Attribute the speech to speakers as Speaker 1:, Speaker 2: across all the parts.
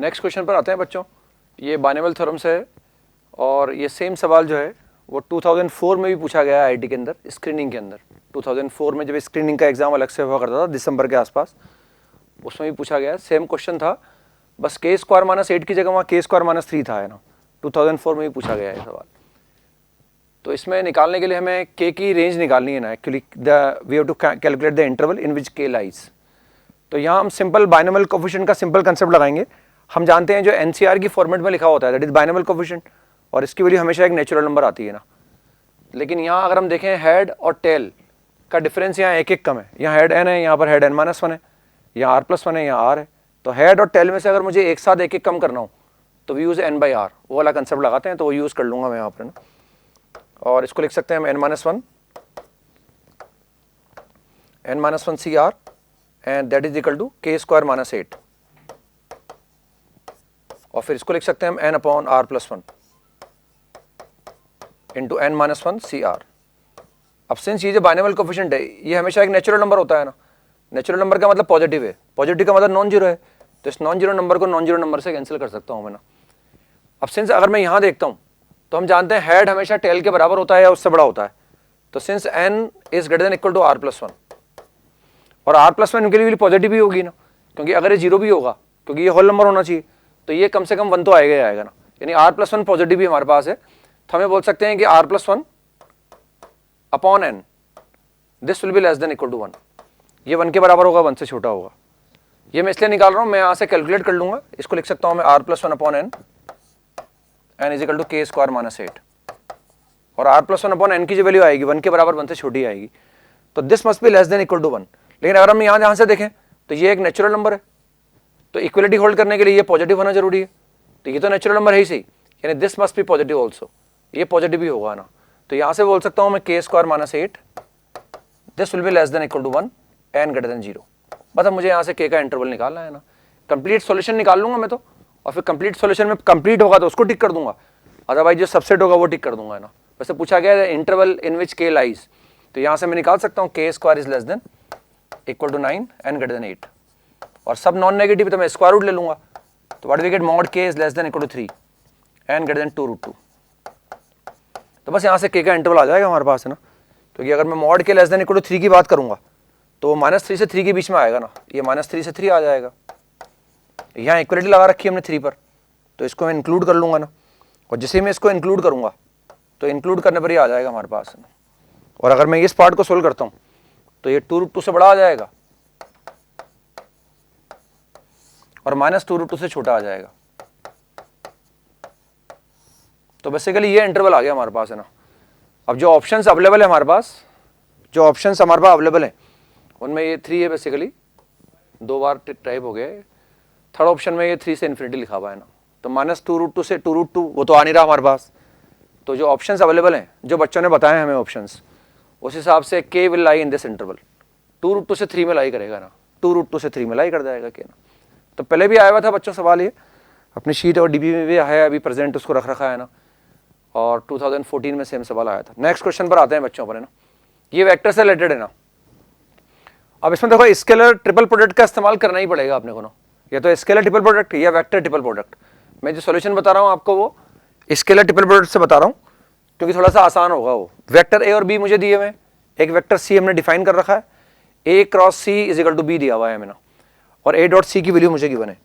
Speaker 1: Next question पर आते हैं बच्चों। ये बाइनोमियल थ्योरम से है और ये सेम सवाल जो है वो 2004 में भी पूछा गया है आईआईटी के अंदर, स्क्रीनिंग के अंदर। 2004 में जब स्क्रीनिंग का एग्जाम अलग से हुआ करता था दिसंबर के आसपास, उसमें भी पूछा गया, सेम क्वेश्चन था, बस के स्क्वायर माइनस 8 की जगह वहाँ के स्क्वायर माइनस 3 था, है ना। 2004 में भी पूछा गया है सवाल। तो इसमें निकालने के लिए हमें के की रेंज निकालनी है ना, actually we have to calculate the interval in which K lies. तो यहाँ हम सिंपल बाइनोमियल कोफिशिएंट का सिंपल कंसेप्ट लगाएंगे। हम जानते हैं जो एनसीआर की फॉर्मेट में लिखा होता है दैट इज बाइनोमियल कोफिशिएंट, और इसकी वैल्यू हमेशा एक नेचुरल नंबर आती है ना। लेकिन यहाँ अगर हम देखें हेड और टेल का डिफरेंस यहाँ एक एक कम है। यहाँ हेड एन है, यहाँ पर हेड n-1 है, यहाँ r+1 है, यहाँ r है। तो हेड और टेल में से अगर मुझे एक साथ एक एक कम करना हो तो वी यूज़ n/r, वो वाला कंसेप्ट लगाते हैं, तो वो यूज़ कर लूँगा मैं यहाँ पर ना। और इसको लिख सकते हैं हम n-1 CR and that is equal to k square minus 8। और फिर इसको लिख सकते हैं हम n/r+1 इंटू n-1 CR। अब सिंस ये जो बाइनोमियल कोफिशिएंट है ये हमेशा एक नेचुरल नंबर होता है ना। नेचुरल नंबर का मतलब पॉजिटिव है, पॉजिटिव का मतलब नॉन जीरो है, तो इस नॉन जीरो नंबर को नॉन जीरो नंबर से कैंसिल कर सकता हूँ मैं ना। अब सिंस अगर मैं यहाँ देखता हूँ तो हम जानते हैं हेड हमेशा टेल के बराबर होता है या उससे बड़ा होता है। तो since n is greater than equal to r+1 और r+1 के लिए पॉजिटिव भी होगी ना, क्योंकि अगर ये जीरो भी होगा, क्योंकि ये होल नंबर होना चाहिए, तो ये कम से कम 1 तो आएगा ही आएगा ना। यानी r+1 पॉजिटिव भी हमारे पास है, तो हमें बोल सकते हैं कि r+1 upon n this will be less than equal to 1। ये 1 के बराबर होगा, 1 से छोटा होगा। ये मैं इसलिए निकाल रहा हूँ, मैं यहाँ से कैलकुलेट कर लूंगा। इसको लिख सकता हूँ मैं r+1 upon n is equal to k square minus 8। और r+1 अपॉन n की जो वैल्यू आएगी 1 के बराबर, 1 से छोटी आएगी, तो this must be less than equal to 1। लेकिन अगर हम यहाँ से देखें तो ये एक नेचुरल नंबर है, तो इक्वलिटी होल्ड करने के लिए ये पॉजिटिव होना जरूरी है। तो ये तो नेचुरल नंबर है ही सही, यानी this must B positive also, ये पॉजिटिव भी होगा ना। तो यहाँ से बोल सकता हूँ मैं k square minus 8 this will be less than equal to 1 and greater than 0। बस अब मुझे यहाँ से के का इंटरवल निकालना है ना। कंप्लीट सॉल्यूशन निकाल लूंगा मैं तो, और फिर कंप्लीट सॉल्यूशन में कंप्लीट होगा तो उसको टिक कर दूंगा, अदरवाइज जो सबसेट होगा वो टिक कर दूंगा, है ना। वैसे पूछा गया है interval in which K lies, तो यहाँ से मैं निकाल सकता हूँ k square is less than equal to 9 and greater than 8। और सब नॉन नेगेटिव तो मैं स्क्वायर रूट ले लूंगा, तो what we get mod k is less than equal to 3 and greater than 2√2। तो बस यहाँ से के का इंटरवल आ जाएगा हमारे पास, है ना। क्योंकि अगर मैं मॉड के लेस देन इक्वल टू 3 की बात करूंगा तो -3 से 3 के बीच में आएगा ना, ये -3 से 3 आ जाएगा। यहाँ इक्वलिटी लगा रखी है हमने 3 पर, तो इसको मैं इंक्लूड कर लूंगा ना। और जिसे मैं इसको इंक्लूड करूंगा तो इंक्लूड करने पर ही आ जाएगा हमारे पास, है ना। और अगर मैं इस पार्ट को सोल्व करता हूँ तो ये 2√2 से बड़ा आ जाएगा और -2√2 से छोटा आ जाएगा। तो बेसिकली ये इंटरवल आ गया हमारे पास, है ना। अब जो ऑप्शंस अवेलेबल है हमारे पास, अवेलेबल है उनमें ये 3 है बेसिकली, 2 बार टाइप हो गया। थर्ड ऑप्शन में ये 3 से इन्फिनिटी लिखा हुआ है ना, तो -2√2 से 2√2 वो तो आ नहीं रहा हमारे पास। तो जो ऑप्शंस अवेलेबल हैं, जो बच्चों ने बताए हमें ऑप्शंस, उस हिसाब से के will lie in this interval. 2√2 से 3 में लाई करेगा ना, 2√2 से 3 में लाई कर जाएगा के ना। तो पहले भी आया हुआ था बच्चों सवाल, ये अपनी शीट और डीबी में भी है, अभी प्रेजेंट उसको रख रखा है ना। और 2014 में सेम सवाल आया था। नेक्स्ट क्वेश्चन पर आते हैं बच्चों पर, है ना। ये वेक्टर से रिलेटेड है ना। अब इसमें देखो स्केलर ट्रिपल प्रोडक्ट का इस्तेमाल करना ही पड़ेगा अपने को ना, या तो स्केलर ट्रिपल प्रोडक्ट या वेक्टर ट्रिपल प्रोडक्ट। मैं जो सॉल्यूशन बता रहा हूँ आपको वो स्केलर ट्रिपल प्रोडक्ट से बता रहा हूँ, क्योंकि थोड़ा सा आसान होगा वो। वेक्टर ए और बी मुझे दिए हुए हैं, एक वेक्टर सी हमने डिफाइन कर रखा है, A cross C is equal to B दिया हुआ है मैंने, और ए डॉट सी की वैल्यू मुझे गिवन है।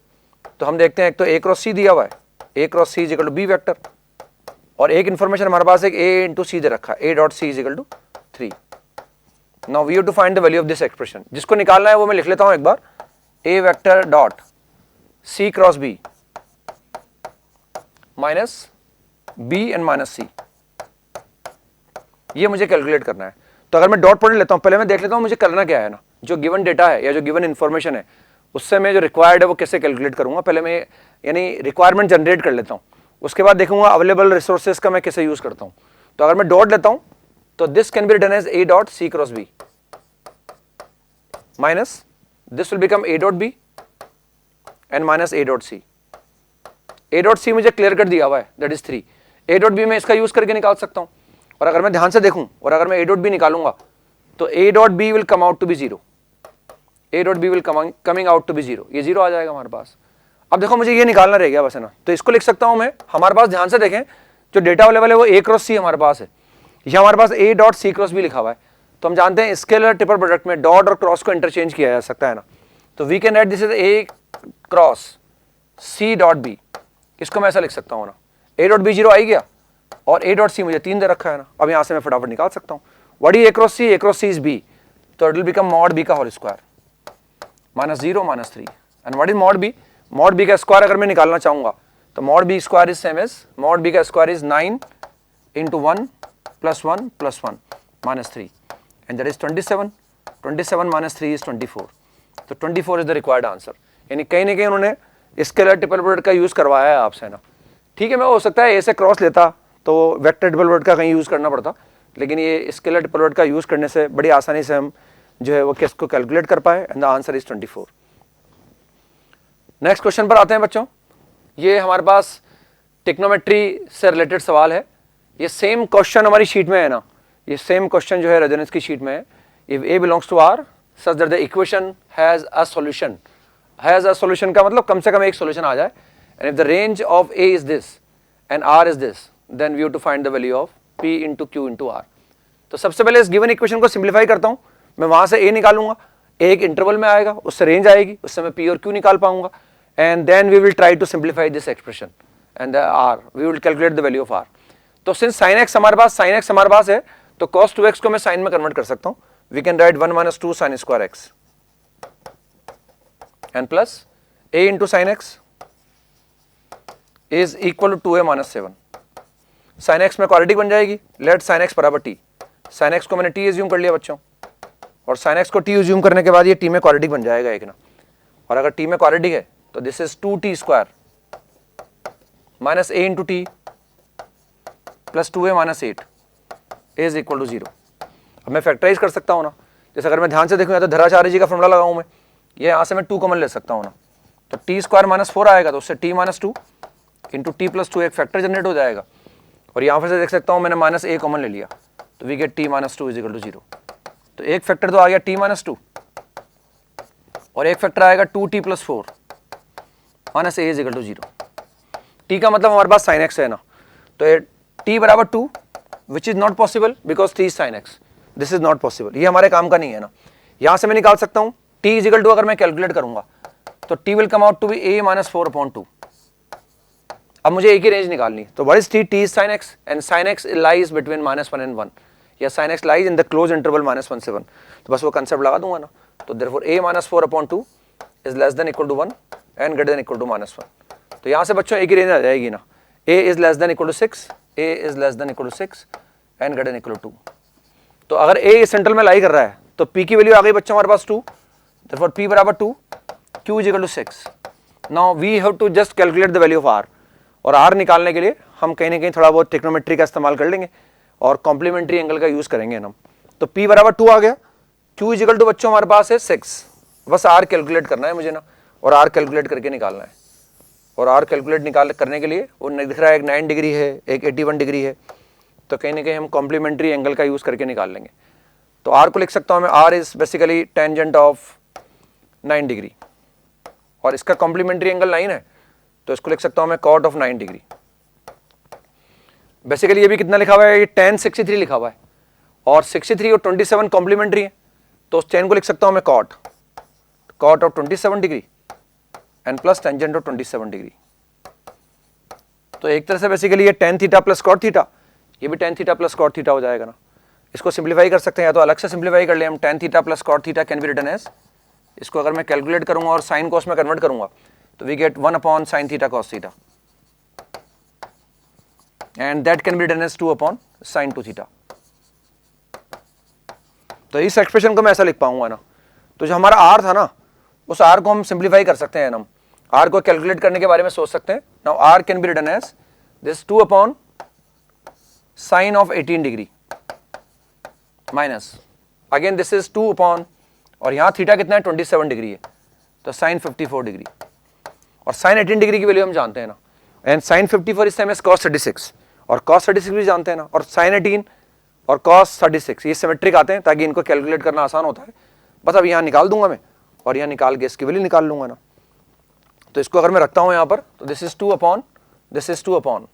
Speaker 1: तो हम देखते हैं, एक तो ए क्रॉस सी दिया हुआ है, A cross C is equal to B vector, और एक इन्फॉर्मेशन हमारे पास एक ए इंटू सी दे रखा है, A dot C is equal to 3। Now we have to find the value of this expression. जिसको निकालना है वो मैं लिख लेता हूं एक बार, A vector dot C cross B minus B and minus C, ये मुझे कैलकुलेट करना है। तो अगर मैं डॉट प्रोडक्ट लेता हूं, पहले मैं देख लेता हूं मुझे करना क्या है ना। जो गिवन डेटा है या जो गिवन इन्फॉर्मेशन है उससे मैं जो रिक्वायर्ड है वो कैसे कैलकुलेट करूंगा, पहले मैं यानी रिक्वायरमेंट जनरेट कर लेता हूं, उसके बाद देखूंगा अवेलेबल रिसोर्सेज का मैं कैसे यूज करता हूं। तो अगर मैं डॉट लेता हूं तो this can be written as a dot C cross B minus this will become a dot b and minus a dot c. A dot c मुझे क्लियर कट दिया हुआ है, that is 3। A dot b मैं इसका use करके निकाल सकता हूं, और अगर मैं ध्यान से देखूं और अगर मैं ए डॉट बी निकालूंगा तो a dot b will come out to be 0, a dot b will coming out to be 0, ये 0 आ जाएगा हमारे पास। अब देखो मुझे ये निकालना रह गया बस है ना, तो इसको लिख सकता हूं मैं, हमारे पास ध्यान से देखें जो डेटा अवेलेबल है वो ए क्रॉस सी हमारे पास है, ये हमारे पास A dot C cross B लिखा हुआ है। तो हम जानते हैं स्केलर ट्रिपल प्रोडक्ट में डॉट और क्रॉस को इंटरचेंज किया जा सकता है ना, तो we can write this is A cross C dot B, इसको मैं ऐसा लिख सकता हूँ ना, ए डॉट बी 0 आई गया और ए डॉट सी मुझे 3 दे रखा है ना, अब यहाँ से मैं फटाफट निकाल सकता हूँ what is A cross C is B, तो it will become mod B का whole square -0 -3 and what is mod B का स्क्वायर अगर मैं निकालना चाहूंगा तो mod B square is same as mod B का square is 9 into 1 plus 1 plus 1 minus 3 and that is 27 minus 3 is 24, तो 24 is the required answer। यानी कहीं ना कहीं उन्होंने स्केलर ट्रिपल प्रोडक्ट का यूज करवाया है आपसे ना, ठीक है। मैं हो सकता है ए से क्रॉस लेता तो वेक्टर ट्रिपल प्रोडक्ट का कहीं यूज करना पड़ता, लेकिन ये स्केलर ट्रिपल प्रोडक्ट का यूज करने से बड़ी आसानी से हम जो है वो केस को कैलकुलेट कर पाए and the answer is 24। Next question पर आते हैं बच्चों, ये हमारे पास टिक्नोमेट्री से रिलेटेड सवाल है। ये सेम क्वेश्चन हमारी शीट में है ना, ये सेम क्वेश्चन जो है रेजोनेंस की शीट में है। If a belongs to r such that the equation has a solution, has a solution का मतलब कम से कम एक सॉल्यूशन आ जाए, and if the range of a is this and r is this then we have to find the value of p into q into r. तो सबसे पहले इस गिवन इक्वेशन को सिंप्लीफाई करता हूँ, मैं वहां से ए निकालूंगा, एक इंटरवल में आएगा, उससे रेंज आएगी, उससे मैं पी और क्यू निकाल पाऊंगा, and then we will try to simplify this expression and the r we will calculate the value of r. तो सिंस sin x हमारे पास है तो cos 2x को मैं साइन में कन्वर्ट कर सकता हूं, we can write 1 - 2 sin square x and plus a into sine x is equal to 2a - 7। Sine x में क्वाड्रेटिक बन जाएगी, लेट साइन एक्स बराबर t, साइन एक्स को मैंने t एज्यूम कर लिया बच्चों, और साइन एक्स को t एज्यूम करने के बाद ये t में क्वाड्रेटिक बन जाएगा एक ना, और अगर t में क्वाड्रेटिक है तो this is 2t square minus a into t plus 2a - 8 is equal to 0। अब मैं फैक्टराइज कर सकता हूँ ना, जैसे अगर मैं ध्यान से देखूँ या तो धराचार्य जी का फॉर्मूला लगाऊँ मैं, ये यहाँ से मैं 2 कॉमन ले सकता हूँ ना, तो टी स्क्वायर -4 आएगा तो उससे t - 2 इंटू टी प्लस 2 एक फैक्टर जनरेट हो जाएगा, और यहाँ पर से देख सकता हूँ मैंने -a कॉमन ले लिया तो we get t - 2 is equal to 0। तो एक फैक्टर तो आ गया t - 2 और एक फैक्टर आएगा 2t + 4 - a is equal to 0। t का मतलब हमारे पास साइन एक्स है ना, तो t बराबर 2 which is not possible because t sin x, this is not possible, ये हमारे काम का नहीं है ना। यहां से मैं निकाल सकता हूं t इज इक्वल टू, अगर मैं कैलकुलेट करूंगा तो t will come out to be a - 4/2। अब मुझे एक ही रेंज निकालनी, तो what is t is sin x and sin x lies between -1 and 1, या sin x lies in the close interval -1 से 1, तो बस वो कंसेप्ट लगा दूंगा ना। तो therefore a - 4/2 is less than equal to 1 and greater than equal to -1। तो यहां से बच्चों एक ही रेंज आ जाएगी ना, a is less than equal to 6, a is less than equal to 6 and greater than equal to 2। तो अगर a सेंट्रल में लाई कर रहा है तो p की वैल्यू आ गई बच्चों हमारे पास 2, देयरफॉर p बराबर 2, q is equal to 6। Now we have to just calculate the value of r, और r निकालने के लिए हम कहीं ना कहीं थोड़ा बहुत ट्रिग्नोमेट्री का इस्तेमाल कर लेंगे और कॉम्प्लीमेंट्री एंगल का यूज करेंगे हम। तो p बराबर 2 आ गया, q इज इक्वल टू बच्चों हमारे पास है 6, बस r कैलकुलेट करना है मुझे ना, और r कैलकुलेट करके निकालना है, और r कैलकुलेट करने के लिए वो दिख रहा है एक 9 डिग्री है, एक 81 डिग्री है, तो कहीं ना कहीं हम कॉम्प्लीमेंट्री एंगल का यूज करके निकाल लेंगे। तो r को लिख सकता हूं मैं, r is basically tangent of 9 degree, और इसका कॉम्प्लीमेंट्री एंगल 9 है तो इसको लिख सकता हूं मैं cot ऑफ 9 डिग्री। बेसिकली ये भी कितना लिखा हुआ है, ये tan 63 लिखा हुआ है, और 63 और 27 कॉम्प्लीमेंट्री है, तो उस tan को लिख सकता हूं मैं cot of 27 degree and plus tangent of 27 degree. तो एक तरह से बेसिकली ये tan theta plus cot theta, ये भी tan theta plus cot theta हो जाएगा ना। इसको सिंप्लीफाई कर सकते हैं, या तो अलग से सिंप्लीफाई कर ले हम, tan theta plus cot theta can be written as, इसको अगर मैं कैलकुलेट करूंगा और साइन कॉस में कन्वर्ट करूंगा तो we get 1 sin theta cos theta, and that can be written as 2 sin 2 theta. तो इस एक्सप्रेशन को मैं ऐसा लिख पाऊंगा ना। तो जो हमारा r था ना, उस r को हम सिंप्लीफाई कर सकते हैं ना, हम r को कैलकुलेट करने के बारे में सोच सकते हैं। Now r can be written as this 2 sin of 18 degree minus, again this is 2 और यहाँ थीटा कितना है 27 डिग्री है, तो sin 54 डिग्री, और sin 18 डिग्री की वैल्यू हम जानते हैं ना, and sin 54 is same as cos 36, और cos 36 भी जानते हैं ना, और sin 18 और cos 36 ये सिमेट्रिक आते हैं ताकि इनको कैलकुलेट करना आसान होता है। बस अब यहाँ निकाल दूंगा मैं, और यहाँ निकाल के इसकी वैल्यू निकाल लूंगा ना। तो इसको अगर मैं रखता हूँ यहाँ पर तो this is 2 upon this is 2 upon,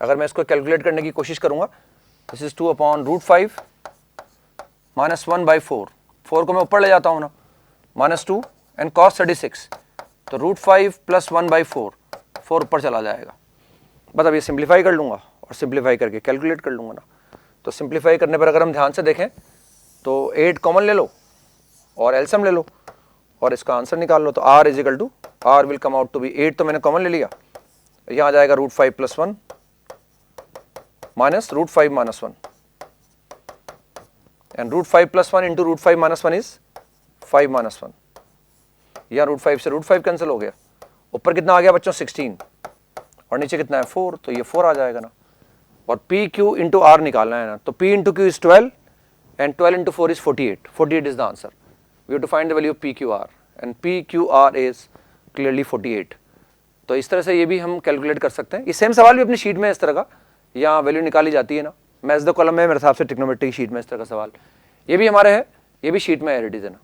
Speaker 1: अगर मैं इसको कैलकुलेट करने की कोशिश करूँगा दिस इज 2 अपॉन √5 माइनस 1/4, 4 को मैं ऊपर ले जाता हूँ ना, -2 एंड cos 36, तो √5 प्लस 1/4, 4 ऊपर चला जाएगा। बस अब ये सिंप्लीफाई कर लूँगा और सिंप्लीफाई करके कैलकुलेट कर लूँगा ना। तो सिंप्लीफाई करने पर अगर हम ध्यान से देखें तो 8 कॉमन ले लो और एलसीएम ले लो और इसका आंसर निकाल लो। तो r is equal to, r will come out to be 8, तो मैंने कॉमन ले लिया, यहाँ आ जाएगा √5 plus 1 minus √5 minus 1 and √5 plus 1 into √5 minus 1 is 5 minus 1, यहाँ √5 से √5 कैंसिल हो गया, ऊपर कितना आ गया बच्चों 16 और नीचे कितना है 4, तो ये 4 आ जाएगा ना। और पी क्यू इंटू आर निकालना है ना, तो p into q is 12 and 12 into 4 is 48, 48 is the answer. We have to find the value of p q r and p q r is clearly 48। तो इस तरह से ये भी हम कैलकुलेट कर सकते हैं। ये सेम सवाल भी अपनी शीट में इस तरह का यहाँ वैल्यू निकाली जाती है ना, मैच द कॉलम में मेरे हिसाब से ट्रिग्नोमेट्री की शीट में इस तरह का सवाल ये भी हमारे है, ये भी शीट में एडिट है ना,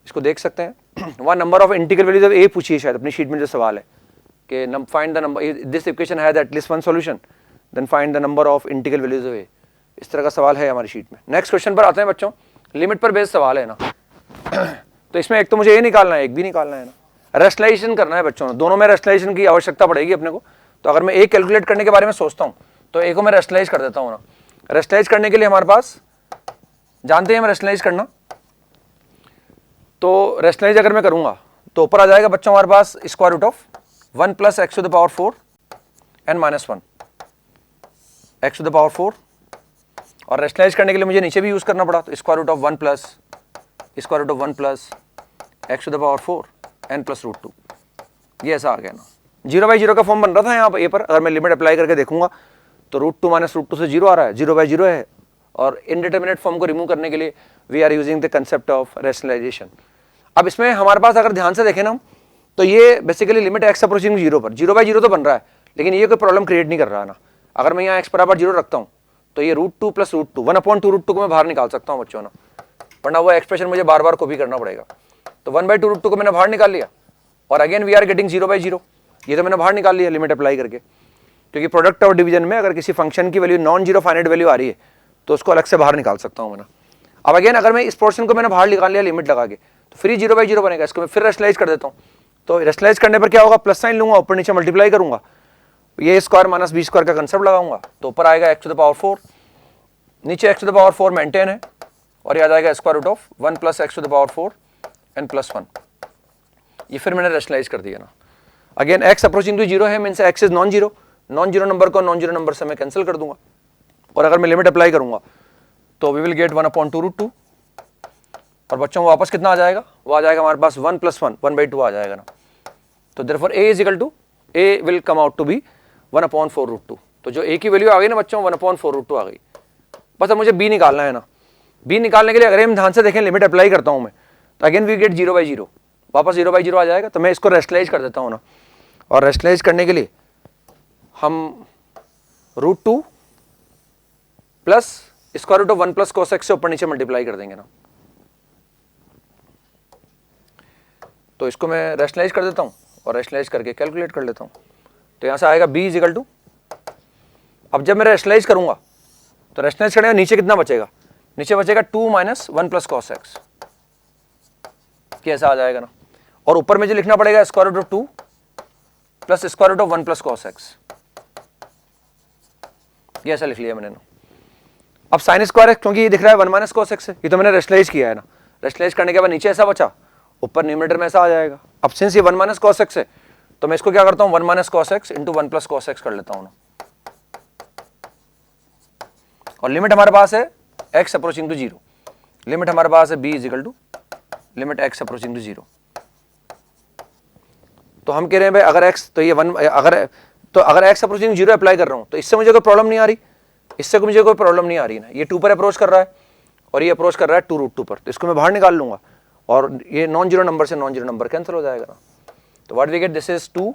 Speaker 1: इसको देख सकते हैं। वहाँ number of integral values of A पूछी है शायद अपनी शीट में जो सवाल है कि find the number, this equation has at least one solution, then find the number of integral values of A, इस तरह का सवाल है हमारी शीट में। नेक्स्ट क्वेश्चन पर आते हैं बच्चों, लिमिट पर बेस्ड सवाल है ना। तो इसमें एक तो मुझे ये निकालना है, एक भी निकालना है ना, रेशनलाइजेशन करना है बच्चों, दोनों में रेशनलाइजेशन की आवश्यकता पड़ेगी अपने को। तो अगर मैं एक कैलकुलेट करने के बारे में सोचता हूँ तो एक को मैं रेशनलाइज कर देता हूँ ना। रेशनलाइज करने के लिए हमारे पास जानते हैं हम रेशनलाइज करना, तो रेशनलाइज अगर मैं करूँगा तो ऊपर आ जाएगा बच्चों हमारे पास square root of 1 plus x to the power 4 and minus 1 x to the power 4, और रेशनलाइज करने के लिए मुझे नीचे भी यूज करना पड़ा, तो square root of 1 plus square root of 1 plus x to the power 4 and plus √2, ये ऐसा आ गया ना। 0/0 का फॉर्म बन रहा था यहाँ पर ए पर, अगर मैं लिमिट अप्लाई करके देखूंगा तो √2 माइनस √2 से 0 आ रहा है, 0/0 है। और इनडिटर्मिनेट फॉर्म को रिमूव करने के लिए we are using the concept of rationalisation. अब इसमें हमारे पास अगर ध्यान से देखें ना, तो ये बेसिकली लिमिट x अप्रोचिंग 0 पर 0/0 तो बन रहा है, लेकिन ये कोई प्रॉब्लम क्रिएट नहीं कर रहा है ना। अगर मैं यहाँ x बराबर 0 रखता हूँ तो ये √2 प्लस √2 1/2 √2 को मैं बाहर निकाल सकता हूँ बच्चों ना, वरना वो एक्सप्रेशन मुझे बार बार कॉपी करना पड़ेगा। तो 1/2 √2 को मैंने बाहर निकाल लिया और अगेन वी आर गेटिंग 0/0, ये तो मैंने बाहर निकाल लिया लिमिट अप्लाई करके, क्योंकि प्रोडक्ट और डिवीजन में अगर किसी फंक्शन की value non zero finite value आ रही है तो उसको अलग से बाहर निकाल सकता हूँ मैं। अब अगेन अगर मैं इस पोर्शन को मैंने बाहर निकाल लिया लिमिट लगा के, तो फिर 0/0 बनेगा, इसको मैं फिर रेशनलाइज कर देता हूँ। तो रेशनलाइज करने पर क्या होगा, प्लस साइन लूंगा, ऊपर नीचे मल्टीप्लाई करूंगा, ये स्क्वायर माइनस बी स्क्वायर का कंसेप्ट लगाऊंगा, तो ऊपर आएगा x टू द पावर 4, नीचे x to the power 4 maintain है, और ये आ जाएगा square root of 1 plus x to the power 4 and plus 1। ये फिर मैंने रेशनलाइज कर दिया ना। अगेन x अप्रोचिंग टू 0 है, means x is non zero, non zero number को नॉन जीरो नंबर से मैं कैंसिल कर दूंगा, और अगर मैं लिमिट अप्लाई करूंगा तो वी विल गेट 1/2 √2, और बच्चों को वापस कितना आ जाएगा, वो आ जाएगा हमारे पास 1 प्लस 1 1/2 आ जाएगा ना। तो therefore a is equal to, a will come out to be 1/4 √2। तो जो a की वैल्यू आ गई ना बच्चों 1/4 √2 आ गई। बस अब मुझे b निकालना है ना। b निकालने के लिए अगर हम ध्यान से देखें लिमिट अप्लाई करता हूं मैं, तो अगेन वी गेट 0/0, वापस 0/0 आ जाएगा। तो मैं इसको रेशनलाइज कर देता हूं ना, और रेशनलाइज करने के लिए हम √2 plus square root of 1 plus cos x से ऊपर नीचे मल्टीप्लाई कर देंगे ना। तो इसको मैं रेशनलाइज कर देता हूँ और रेशनलाइज करके कैलकुलेट कर लेता हूँ। तो यहाँ से आएगा b इज इक्वल टू, अब जब मैं रेशनलाइज करूँगा तो रेशनलाइज करने का नीचे कितना बचेगा, नीचे बचेगा 2 माइनस 1 प्लस cos x, कैसा आ जाएगा ना। और ऊपर में जो लिखना पड़ेगा square root of 2 plus square root of 1 plus cos x, ये ऐसा लिख लिया मैंने ना। अब साइन स्क्वायर x, क्योंकि ये दिख रहा है 1 माइनस cos x, ये तो मैंने रेशनलाइज किया है ना। रेशनलाइज करने के बाद नीचे ऐसा बचा, ऊपर न्यूमरेटर में ऐसा आ जाएगा। अब सिंस ये 1 माइनस cos x है, तो मैं इसको क्या करता हूँ 1 minus cos x into 1 plus cos x कर लेता हूँ ना। और लिमिट हमारे पास है x अप्रोचिंग टू 0, लिमिट हमारे पास है b is equal to limit x approaching to 0। तो हम कह रहे हैं भाई अगर x, तो ये 1, अगर x अप्रोचिंग 0 अप्लाई कर रहा हूँ तो इससे मुझे कोई प्रॉब्लम नहीं आ रही, इससे मुझे कोई प्रॉब्लम नहीं आ रही ना। ये 2 पर अप्रोच कर रहा है और ये अप्रोच कर रहा है 2 √2 पर, तो इसको मैं बाहर निकाल लूंगा और ये नॉन जीरो नंबर से नॉन जीरो नंबर कैंसिल हो जाएगा ना। तो what we get, this is 2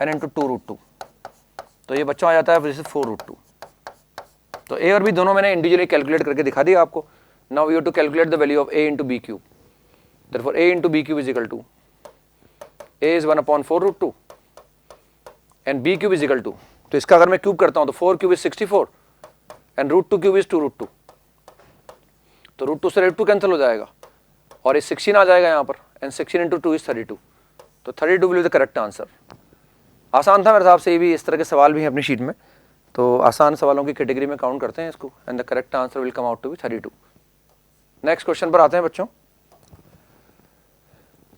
Speaker 1: and into 2 √2, तो ये बच्चों आ जाता है दिस इज 4 √2। तो a और b दोनों मैंने इंडिविजुअली कैलकुलेट करके दिखा दिया आपको। Now we have to calculate the value of a into b cube, therefore a into b cube is equal to a is 1/4√2 and b cube is equal to, तो इसका अगर मैं क्यूब करता हूं तो 4 cube is 64 and √2 cube is 2√2, तो √2 से √2 cancel हो जाएगा और ये 16 आ जाएगा यहाँ पर, एंड 16 इंटू 2 इज 32, तो 32 will be the correct answer. आसान था मेरे हिसाब से, ये भी इस तरह के सवाल भी हैं अपनी शीट में, तो आसान सवालों की कैटेगरी में काउंट करते हैं इसको, and the correct answer will come out to be 32। Next question पर आते हैं बच्चों।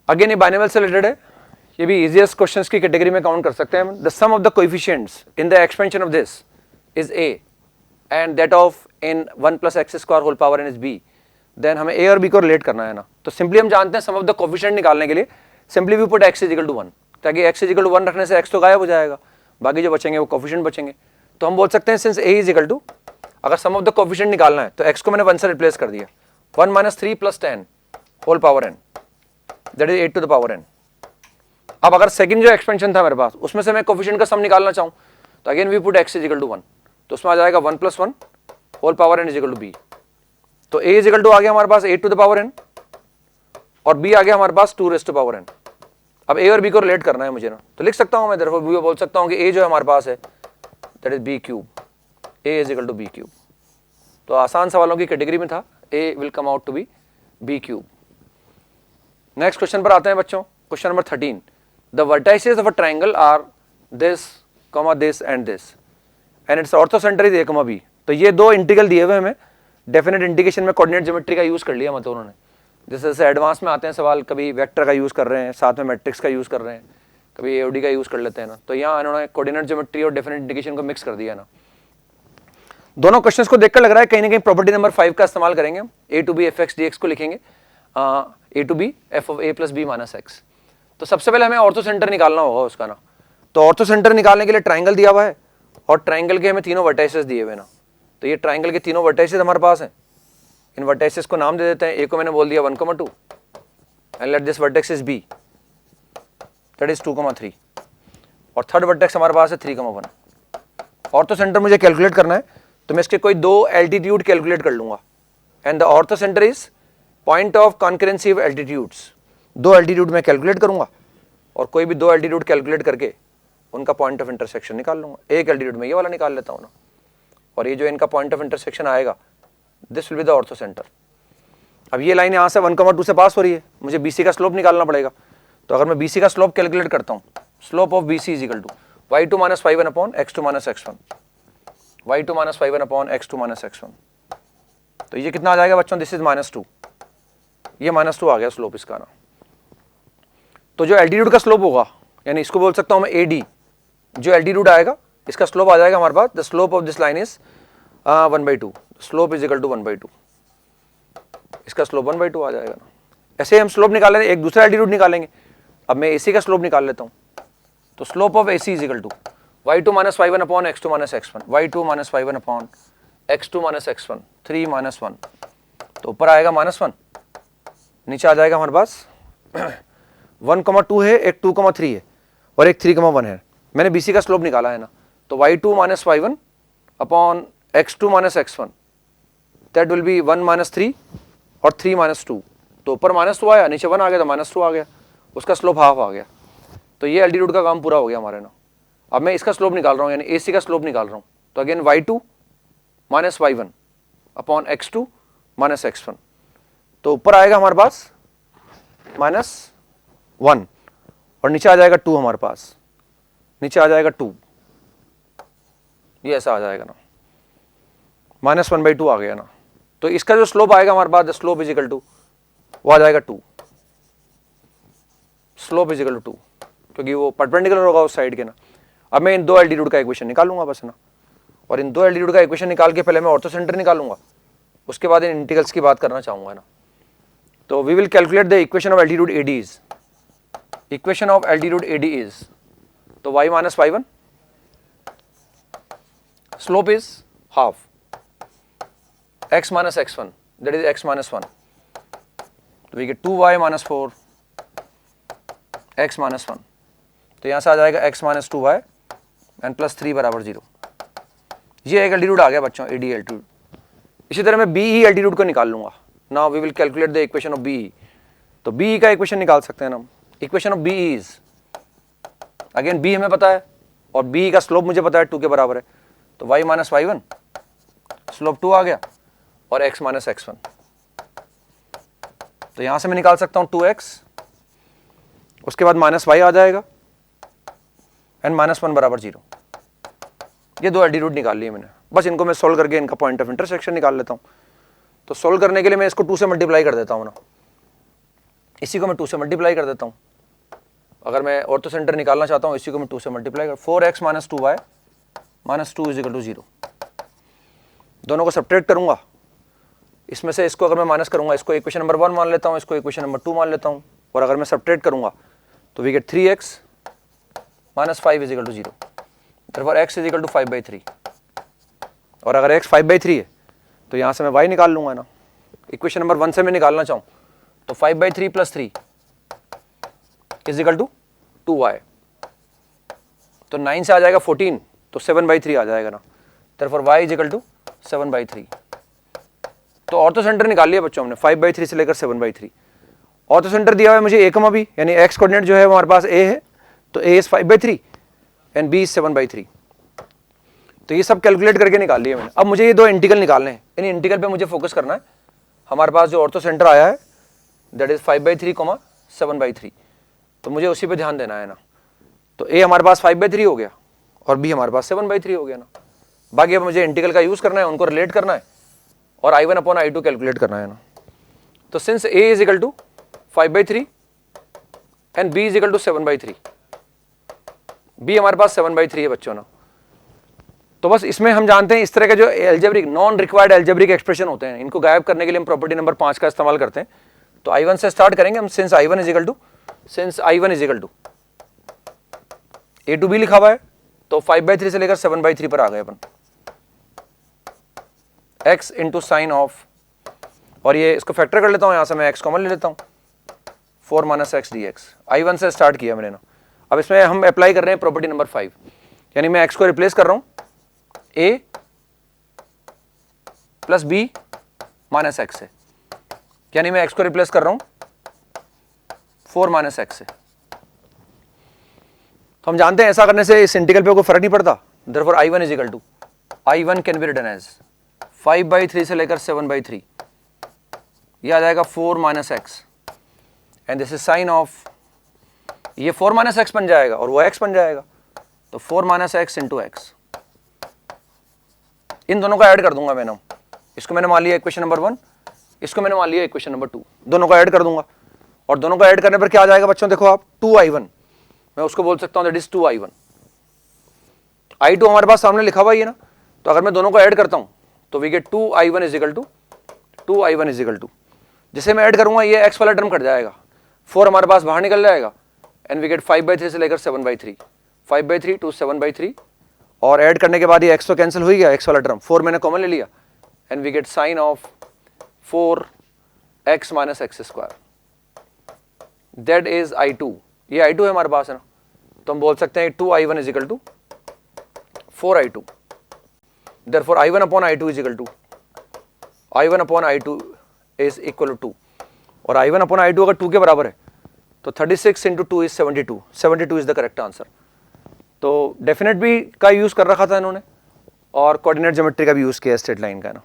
Speaker 1: अगेन ये बाइनोमियल से रिलेटेड है, ये भी इजीएस्ट क्वेश्चंस की कैटेगरी में काउंट कर सकते हैं हम। The sum of the coefficients in the expansion of this is a and that of in 1 + x² whole power n is b, then हमें a और b को रिलेट करना है ना। तो सिंपली हम जानते हैं सम ऑफ द कोएफिशिएंट निकालने के लिए simply we put x is equal to 1, ताकि x इज इक्वल टू 1 रखने से x तो गायब हो जाएगा, बाकी जो बचेंगे वो कोएफिशिएंट बचेंगे। तो हम बोल सकते हैं since a is equal to, अगर सम ऑफ द कोएफिशिएंट निकालना है तो x को मैंने 1 से रिप्लेस कर दिया, 1 - 3 + 10 whole power n, that is 8 to the power n। अब अगर सेकंड जो एक्सपेंशन था मेरे पास उसमें से मैं कोएफिशिएंट का सम निकालना चाहूं तो again we put x is equal to 1, तो उसमें आ जाएगा 1 + 1 whole power n is equal to b। तो a इज इक्वल टू आ गया हमारे पास 8 टू द पावर n और b आ गया हमारे पास 2 रेज़ टू पावर n। अब a और b को रिलेट करना है मुझे ना, तो लिख सकता हूं मैं therefore b बोल सकता हूं कि a जो हमारे पास है that is b cube, a is equal to b cube. तो आसान सवालों की कैटेगरी में था, a will come out to be b cube. Next question पर आते हैं बच्चों, question number 13। The vertices of a triangle are this, this and this and its orthocentre is a, b। तो ये दो इंटीग्रल दिए हुए हमें, डेफिनेट इंटीग्रेशन में कोऑर्डिनेट ज्योमेट्री का यूज कर लिया मतलब उन्होंने, जैसे एडवांस में आते हैं सवाल, कभी वेक्टर का यूज कर रहे हैं, साथ में मैट्रिक्स का यूज कर रहे हैं, कभी एओडी का यूज कर लेते हैं ना। तो यहाँ इन्होंने कोऑर्डिनेट ज्योमेट्री और डेफिनेट इंटीग्रेशन को मिक्स कर दिया ना। दोनों क्वेश्चंस को देखकर लग रहा है कहीं ना कहीं प्रॉपर्टी नंबर 5 का इस्तेमाल करेंगे हम, a to b fx dx को लिखेंगे a to b f of a + b - x। तो सबसे पहले हमें ऑर्थो सेंटर निकालना होगा उसका ना। तो ऑर्थो सेंटर निकालने के लिए ट्राइंगल दिया हुआ है और ट्राइंगल के हमें तीनों वर्टाइसेस दिए हुए ना। तो ये ट्राइंगल के तीनों वर्टाइसेस हमारे पास हैं, इन वर्टाइसेस को नाम दे देते हैं। a को मैंने बोल दिया 1,2 and let this vertex is b that is 2,3 और थर्ड वर्टेक्स हमारे पास है 3,1। ऑर्थो सेंटर मुझे कैलकुलेट करना है तो मैं इसके कोई दो एल्टीट्यूड कैलकुलेट कर लूंगा, and the ortho centre is point of concurrency of altitudes. दो एल्टीट्यूड मैं कैलकुलेट करूंगा और कोई भी दो एल्टीट्यूड कैलकुलेट करके उनका पॉइंट ऑफ इंटरसेक्शन निकाल लूंगा। एक एल्टीट्यूड में ये वाला निकाल लेता हूँ ना, और ये जो इनका पॉइंट ऑफ इंटरसेक्शन आएगा this will be the ortho centre. अब ये लाइन यहाँ से 1,2 से पास हो रही है, मुझे BC का स्लोप निकालना पड़ेगा। तो अगर मैं BC का स्लोप कैलकुलेट करता हूँ, slope of BC is equal to y2 - 5 x2 - x1, y2 - 5 x2 - x1। तो ये कितना आ जाएगा बच्चों, दिस इज -2, ये -2 आ गया स्लोप इसका ना। तो जो एल्टीट्यूड का स्लोप होगा, यानी इसको बोल सकता हूँ मैं AD, जो एल्टीट्यूड आएगा इसका स्लोप आ जाएगा हमारे पास, the slope of this line is 1/2, slope is equal to 1/2, इसका स्लोप 1/2 आ जाएगा ना। ऐसे हम स्लोप निकाल लेंगे, एक दूसरा एल्टीट्यूड निकालेंगे। अब मैं AC का स्लोप निकाल लेता हूँ, तो slope of AC is equal to y2 - 5 x2 - x1, y2 - 5 x2 - x1, 3 - 1, तो ऊपर आएगा -1, नीचे आ जाएगा हमारे पास 1,2 है, एक 2,3 है और एक 3,1 है। मैंने BC का स्लोप निकाला है ना, तो y2 - 5 x2 - x1 that will be 1 - 3 और 3 - 2, तो ऊपर -2 आया, नीचे 1 आ गया तो -2 आ गया, उसका स्लोप हाफ आ गया। तो ये एल्टीट्यूड का काम पूरा हो गया हमारे ना। अब मैं इसका स्लोप निकाल रहा हूँ, यानी AC का स्लोप निकाल रहा हूँ, तो अगेन y2 - 5 x2 - x1, तो ऊपर आएगा हमारे पास -1 और नीचे आ जाएगा 2, हमारे पास नीचे आ जाएगा 2, ये ऐसा आ जाएगा ना, -1/2 आ गया ना। तो इसका जो स्लोप आएगा हमारे पास, the slope is equal to, वो आ जाएगा 2, स्लोप इज इक्वल टू 2, क्योंकि वो परपेंडिकुलर होगा उस साइड के ना। अब मैं इन दो एल्टीट्यूड का इक्वेशन निकालूंगा बस ना, और इन दो एल्टीट्यूड का इक्वेशन निकाल के पहले मैं ऑर्थो सेंटर निकालूंगा, उसके बाद इन इंटीग्रल्स की बात करना चाहूंगा ना। तो we will calculate the equation of altitude AD is, equation of altitude AD is, तो y - 5 slope is half, x - x1 that is x - 1, तो वी गेट 2y - 4 x - 1, तो यहाँ से आ जाएगा x - 2y एंड +3 = 0। ये एक एल्टीट्यूड आ गया बच्चों, AD एल्टीट्यूड। इसी तरह मैं BE एल्टीट्यूड को निकाल लूंगा। Now we will calculate the equation of BE। तो BE का इक्वेशन निकाल सकते हैं ना हम। Equation of BE is again b हमें पता है और b का स्लोप मुझे पता है 2 के बराबर है, तो y माइनस y1 स्लोप 2 आ गया और x माइनस x1, तो यहां से मैं निकाल सकता हूं 2x, उसके बाद माइनस y आ जाएगा एंड माइनस 1 बराबर 0। ये दो एल्टीट्यूड निकाल लिए मैंने, बस इनको मैं सोल्व करके इनका पॉइंट ऑफ इंटरसेक्शन निकाल लेता हूं। तो सोल्व करने के लिए मैं इसको 2 से मल्टीप्लाई कर देता हूं ना, इसी को मैं 2 से मल्टीप्लाई कर देता हूं। अगर मैं ऑर्थो सेंटर निकालना चाहता हूं, इसी को मैं 2 से मल्टीप्लाई कर, 4x minus 2y minus 2 is equal to 0। दोनों को सब्ट्रैक्ट करूंगा, इसमें से इसको अगर मैं माइनस करूंगा, इसको इक्वेशन नंबर 1 मान लेता हूं, इसको इक्वेशन नंबर 2 मान लेता हूं, और अगर मैं सब्ट्रैक्ट करूंगा तो we get 3x minus 5 is equal to 0, therefore x is equal to 5/3। और अगर x 5/3 है तो यहां से मैं y निकाल लूंगा ना, इक्वेशन नंबर 1 से मैं निकालना चाहूं तो 5/3 plus 3 is equal to 2y, तो 9 से आ जाएगा 14, तो 7/3 आ जाएगा ना, therefore y is equal to 7/3। तो ऑर्थो सेंटर निकाल लिया बच्चों हमने 5/3 से लेकर 7/3। ऑर्थो सेंटर दिया हुआ है मुझे a, b, यानी x कोऑर्डिनेट जो है हमारे पास a है, तो a is 5/3 and b is 7/3। तो ये सब कैलकुलेट करके निकाल लिया मैंने। अब मुझे ये दो इंटीग्रल निकालने हैं, इन इंटीग्रल पे मुझे फोकस करना है। हमारे पास जो ऑर्थो सेंटर आया है दैट इज 5/3, 7/3, तो मुझे उसी पे ध्यान देना है ना। तो a हमारे पास 5/3 हो गया और b हमारे पास 7/3 हो गया ना। बाकी अब मुझे इंटीग्रल का यूज करना है, उनको रिलेट करना है और I1 अपॉन I2 कैलकुलेट करना है ना। तो since a is equal to 5/3 and b is equal to 7/3, b हमारे पास 7/3 है बच्चों ना। तो बस इसमें हम जानते हैं इस तरह के जो algebraic non required algebraic expression होते हैं, इनको गायब करने के लिए हम प्रॉपर्टी नंबर 5 का इस्तेमाल करते हैं। तो I1 से स्टार्ट करेंगे हम, since I1 is equal to a to b लिखा हुआ है, तो 5/3 से लेकर 7/3 पर आ गए अपन। x इंटू साइन ऑफ, और ये इसको फैक्टर कर लेता हूं, यहां से मैं x कॉमन ले लेता हूं, 4 minus x D x. I1 से स्टार्ट किया मैंने ना। अब इसमें हम अप्लाई कर रहे हैं प्रॉपर्टी नंबर 5, यानी मैं x को रिप्लेस कर रहा हूं a plus b minus x से, यानी मैं x को रिप्लेस कर रहा हूं 4 माइनस एक्स से। तो हम जानते हैं ऐसा करने से इस इंटीग्रल पे कोई फर्क नहीं पड़ता। therefore I1 is equal to, I1 can be written as 5/3 से लेकर 7/3, ये आ जाएगा 4 minus x and this is sine of, ये 4 माइनस एक्स बन जाएगा और वो x बन जाएगा, तो 4 माइनस एक्स इंटू एक्स। इन दोनों को ऐड कर दूंगा मैंने, इसको मैंने मान लिया इक्वेशन नंबर 1, इसको मैंने मान लिया इक्वेशन नंबर 2, दोनों को ऐड कर दूंगा। और दोनों को ऐड करने पर क्या आ जाएगा बच्चों, देखो आप 2I1, मैं उसको बोल सकता हूं दैट इज 2I1। I2 हमारे पास सामने लिखा हुआ है ना, तो अगर मैं दोनों को ऐड करता हूं तो we get 2I1 is equal to, जिसे मैं ऐड करूंगा ये x वाला टर्म कट जाएगा, 4 हमारे पास बाहर निकल जाएगा एंड वी गेट 5/3 से लेकर 7/3, 5/3 टू 7/3, और ऐड करने के बाद ये x तो कैंसिल हो ही गया, x वाला टर्म 4 मैंने कॉमन ले लिया and we get sine of 4x minus x square, that is I2। ये I2 है हमारे पास है ना, तो हम बोल सकते हैं 2I1 is equal to 4I2। therefore I1 upon I2 is equal to, I1 upon I2 is equal to 2, और I1 अपॉन I2 अगर 2 के बराबर है तो 36 into 2 is 72, 72 is the correct answer. तो डेफिनेट भी का यूज कर रखा था इन्होंने और कोऑर्डिनेट ज्योमेट्री का भी यूज किया स्ट्रेट लाइन का ना।